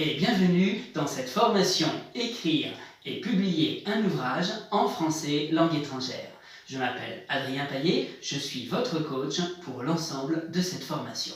et bienvenue dans cette formation Écrire et publier un ouvrage en français langue étrangère. Je m'appelle Adrien Paillet, je suis votre coach pour l'ensemble de cette formation.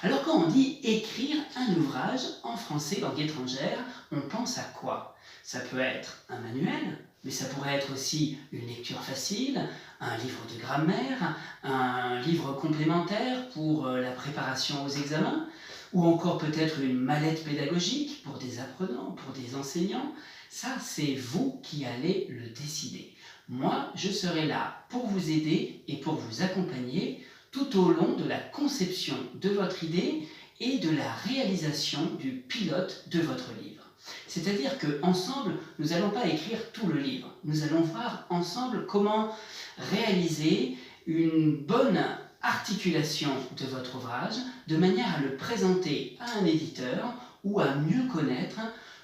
Alors quand on dit écrire un ouvrage en français langue étrangère, on pense à quoi? Ça peut être un manuel, mais ça pourrait être aussi une lecture facile, un livre de grammaire, un livre complémentaire pour la préparation aux examens, ou encore peut-être une mallette pédagogique pour des apprenants, pour des enseignants. Ça, c'est vous qui allez le décider. Moi, je serai là pour vous aider et pour vous accompagner tout au long de la conception de votre idée et de la réalisation du pilote de votre livre. C'est-à-dire qu'ensemble, nous n'allons pas écrire tout le livre. Nous allons voir ensemble comment réaliser une bonne articulation de votre ouvrage de manière à le présenter à un éditeur ou à mieux connaître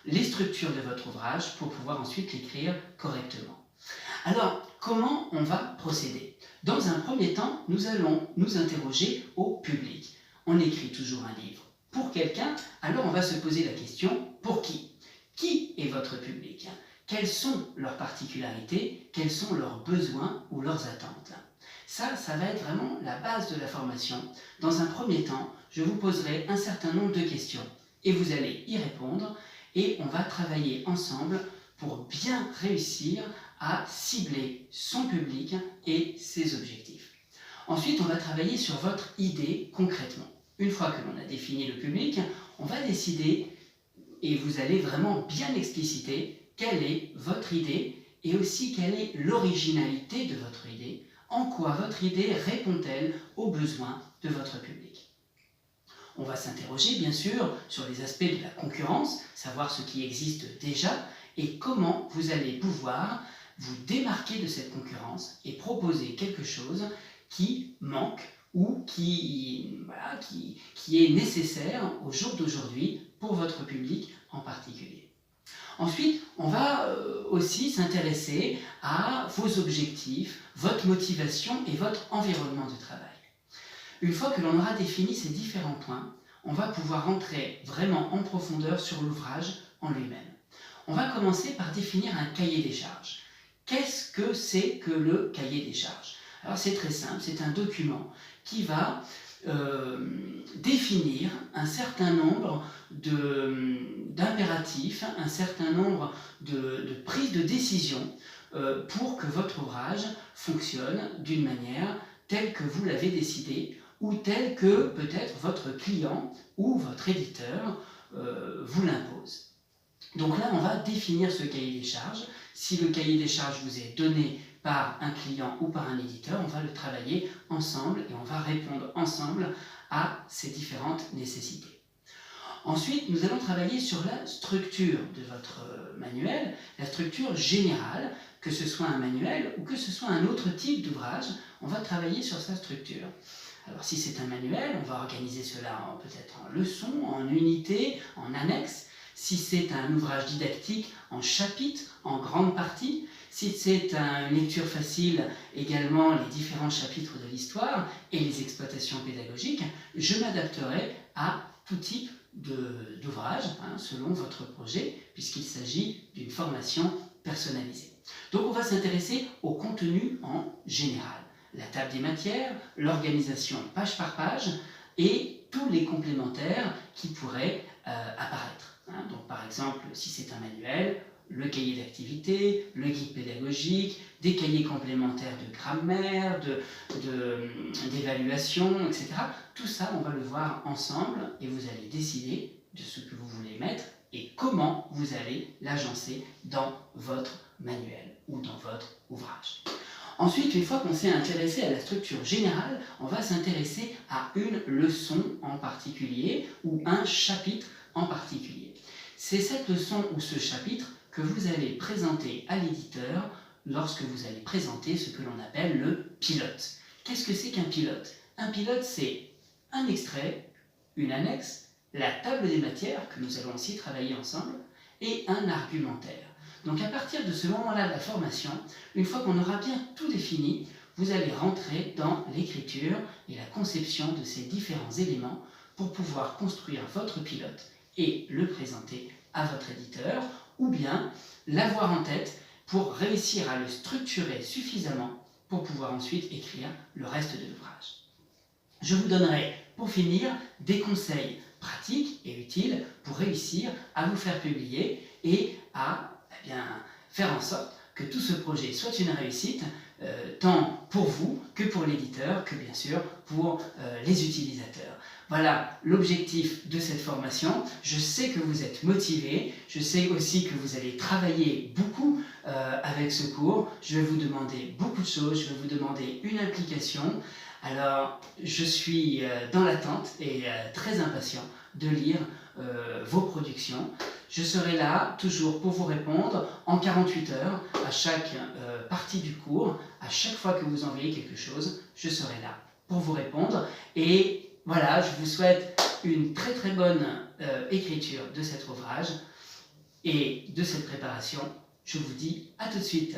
les structures de votre ouvrage pour pouvoir ensuite l'écrire correctement. Alors, comment on va procéder? Dans un premier temps, nous allons nous interroger au public. On écrit toujours un livre pour quelqu'un, alors on va se poser la question pour qui? Qui est votre public? Quelles sont leurs particularités? Quels sont leurs besoins ou leurs attentes? Ça va être vraiment la base de la formation. Dans un premier temps, je vous poserai un certain nombre de questions et vous allez y répondre et on va travailler ensemble pour bien réussir à cibler son public et ses objectifs. Ensuite, on va travailler sur votre idée concrètement. Une fois que l'on a défini le public, on va décider et vous allez vraiment bien expliciter quelle est votre idée et aussi quelle est l'originalité de votre idée, en quoi votre idée répond-elle aux besoins de votre public. On va s'interroger bien sûr sur les aspects de la concurrence, savoir ce qui existe déjà et comment vous allez pouvoir vous démarquer de cette concurrence et proposer quelque chose qui manque ou qui est nécessaire au jour d'aujourd'hui pour votre public en particulier. Ensuite, on va aussi s'intéresser à vos objectifs, votre motivation et votre environnement de travail. Une fois que l'on aura défini ces différents points, on va pouvoir rentrer vraiment en profondeur sur l'ouvrage en lui-même. On va commencer par définir un cahier des charges. Qu'est-ce que c'est que le cahier des charges? Alors c'est très simple, c'est un document qui va définir un certain nombre d'impératifs, un certain nombre de prises de décision pour que votre ouvrage fonctionne d'une manière telle que vous l'avez décidé ou telle que peut-être votre client ou votre éditeur vous l'impose. Donc là, on va définir ce cahier des charges. Si le cahier des charges vous est donné par un client ou par un éditeur, on va le travailler ensemble et on va répondre ensemble à ces différentes nécessités. Ensuite, nous allons travailler sur la structure de votre manuel, la structure générale, que ce soit un manuel ou que ce soit un autre type d'ouvrage, on va travailler sur sa structure. Alors si c'est un manuel, on va organiser cela peut-être en leçons, en unités, en annexes. Si c'est un ouvrage didactique, en chapitres, en grande partie. Si c'est une lecture facile, également les différents chapitres de l'histoire et les exploitations pédagogiques, je m'adapterai à tout type d'ouvrage selon votre projet, puisqu'il s'agit d'une formation personnalisée. Donc on va s'intéresser au contenu en général. La table des matières, l'organisation page par page et tous les complémentaires qui pourraient apparaître. Donc par exemple, si c'est un manuel, le cahier d'activité, le guide pédagogique, des cahiers complémentaires de grammaire, d'évaluation, etc. Tout ça, on va le voir ensemble et vous allez décider de ce que vous voulez mettre et comment vous allez l'agencer dans votre manuel ou dans votre ouvrage. Ensuite, une fois qu'on s'est intéressé à la structure générale, on va s'intéresser à une leçon en particulier ou un chapitre en particulier. C'est cette leçon ou ce chapitre que vous allez présenter à l'éditeur lorsque vous allez présenter ce que l'on appelle le pilote. Qu'est-ce que c'est qu'un pilote? Un pilote, c'est un extrait, une annexe, la table des matières, que nous allons aussi travailler ensemble, et un argumentaire. Donc à partir de ce moment-là de la formation, une fois qu'on aura bien tout défini, vous allez rentrer dans l'écriture et la conception de ces différents éléments pour pouvoir construire votre pilote et le présenter à votre éditeur, ou bien l'avoir en tête pour réussir à le structurer suffisamment pour pouvoir ensuite écrire le reste de l'ouvrage. Je vous donnerai, pour finir, des conseils pratiques et utiles pour réussir à vous faire publier et à faire en sorte que tout ce projet soit une réussite, tant pour vous que pour l'éditeur, que bien sûr pour les utilisateurs. Voilà l'objectif de cette formation. Je sais que vous êtes motivés, je sais aussi que vous allez travailler beaucoup avec ce cours. Je vais vous demander beaucoup de choses, je vais vous demander une implication. Alors, je suis dans l'attente et très impatient de lire vos productions. Je serai là toujours pour vous répondre en 48 heures à chaque partie du cours. À chaque fois que vous envoyez quelque chose, je serai là pour vous répondre. Et voilà, je vous souhaite une très très bonne écriture de cet ouvrage et de cette préparation. Je vous dis à tout de suite.